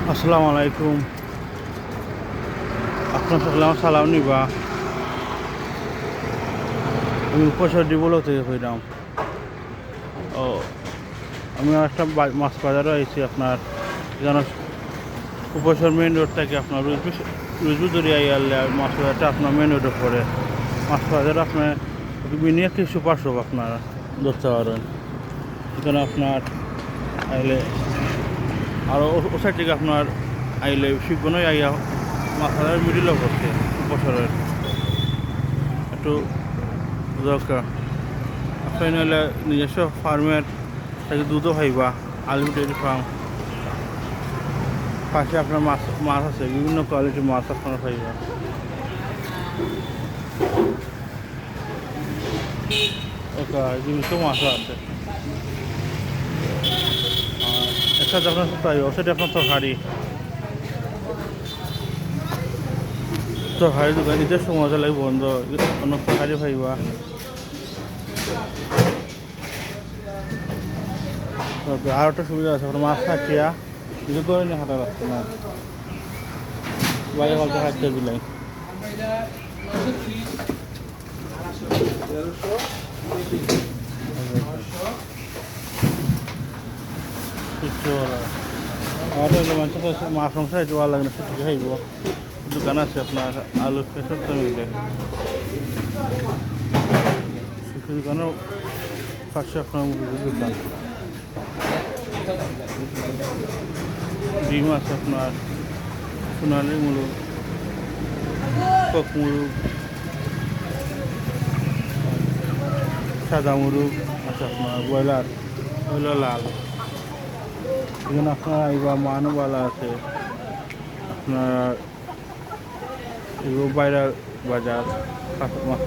আসসালামু আলাইকুম। আপনার সকলে আমার সালাম নিবা। আমি উপসর্দি বলো থেকে হইলাম। ও আমি একটা মাছ বাজারে আইছি আপনার এখানে উপসর মেন রোড থেকে আপনার রুজবুদুরি আইয়ালে মাছ বাজারটা আপনার মেন রোডে পড়ে। মাছ বাজারে আপনার মিনিয়ে কিছু পাঁচশো আপনার ধরতে পারেন। এখানে আপনার আইলে আর ও সাইড থেকে আপনার আইলে শিবগণই আইয়া মাছ বাজারের মিডিলও করছে উপসরের একটু দরকার। আপনি নাহলে নিজস্ব ফার্মের থেকে দুধও খাইবা, আলু ডেয়ারি ফার্ম পাশে আপনার মাছ মাছ আছে, বিভিন্ন কোয়ালিটির মাছ আপনারা খাইবা। ওকে জীবিত মাছও আছে। আর একটা আপনার তাই সেটা আপনার তরকারি তরকারি দোকান ঈদের সময় লাগে বন্ধ, অন্য তরকারি খাইবা। আর একটা সুবিধা আছে আপনার মাছ থাকিয়া কিছু করে নিয়ে হাঁটা লাগছে না, বাইরে হলতে হাঁটতে দিলাই। আমাদের মানুষের কাছে মাছ মাংস খাইতে ভালো লাগে না, সেটা খাইব। দোকান আছে আপনার আলু পেঁচর তো মিলে শিশু দোকানেও পাশে আপনার মুরগির দোকান। ডিম আছে আপনার সোনালি মুরগ, কক মুরগ, সাদা মুরগ আছে আপনার, ব্রয়লার ব্রয়লার লাল। এখানে আপনার আইবা মানবালা আছে আপনার, এগুলো বাইরের বাজার কাঁচা মাছ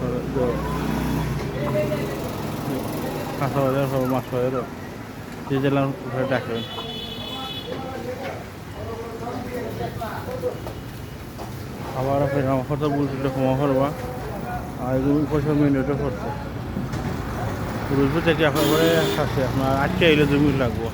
কাঁচা বাজার সব মাছ বাজারও যে জেলার ঘরে ডাকেন। আবার আপনার আমার কথা বলতে ক্ষমা করবা। আর এগুলো পয়সা মিনিটও করছে রুজু থেকে আপনার ঘরে আছে আপনার 8টা এলে 2 মিনিট লাগবো।